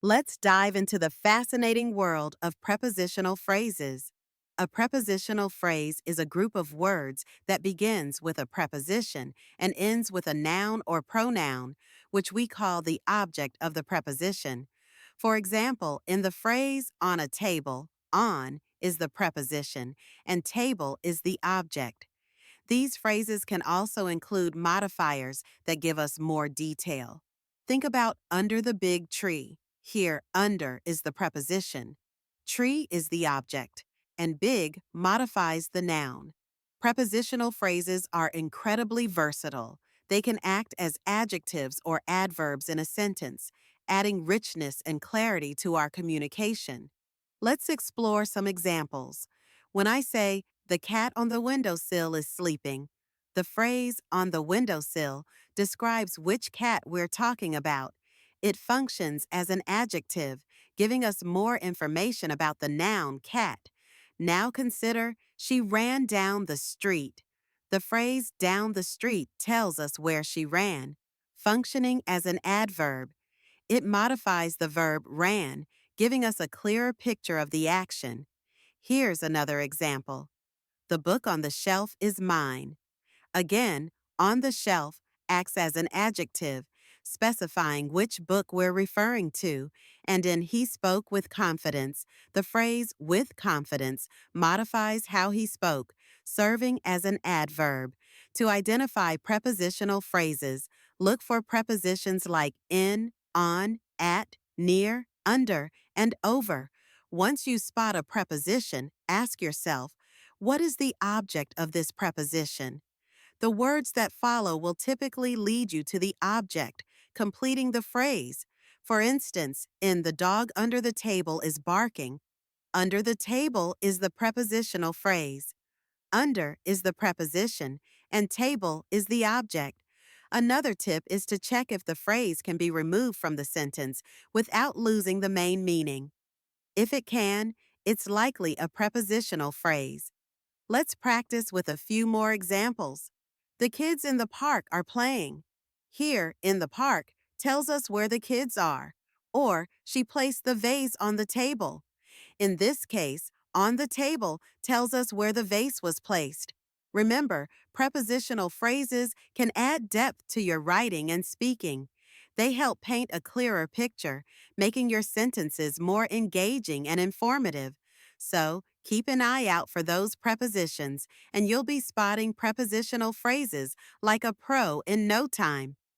Let's dive into the fascinating world of prepositional phrases. A prepositional phrase is a group of words that begins with a preposition and ends with a noun or pronoun, which we call the object of the preposition. For example, in the phrase on a table, on is the preposition and table is the object. These phrases can also include modifiers that give us more detail. Think about under the big tree. Here, under is the preposition. Tree is the object, and big modifies the noun. Prepositional phrases are incredibly versatile. They can act as adjectives or adverbs in a sentence, adding richness and clarity to our communication. Let's explore some examples. When I say, the cat on the windowsill is sleeping, the phrase on the windowsill describes which cat we're talking about. It functions as an adjective, giving us more information about the noun cat. Now consider, she ran down the street. The phrase down the street tells us where she ran. Functioning as an adverb, it modifies the verb ran, giving us a clearer picture of the action. Here's another example. The book on the shelf is mine. Again, on the shelf acts as an adjective, specifying which book we're referring to, and in he spoke with confidence, the phrase with confidence modifies how he spoke, serving as an adverb. To identify prepositional phrases, look for prepositions like in, on, at, near, under, and over. Once you spot a preposition, ask yourself, what is the object of this preposition? The words that follow will typically lead you to the object, completing the phrase. For instance, in the dog under the table is barking, under the table is the prepositional phrase. Under is the preposition, and table is the object. Another tip is to check if the phrase can be removed from the sentence without losing the main meaning. If it can, it's likely a prepositional phrase. Let's practice with a few more examples. The kids in the park are playing. Here, in the park, tells us where the kids are. Or, she placed the vase on the table. In this case, on the table tells us where the vase was placed. Remember, prepositional phrases can add depth to your writing and speaking. They help paint a clearer picture, making your sentences more engaging and informative. So, keep an eye out for those prepositions, and you'll be spotting prepositional phrases like a pro in no time.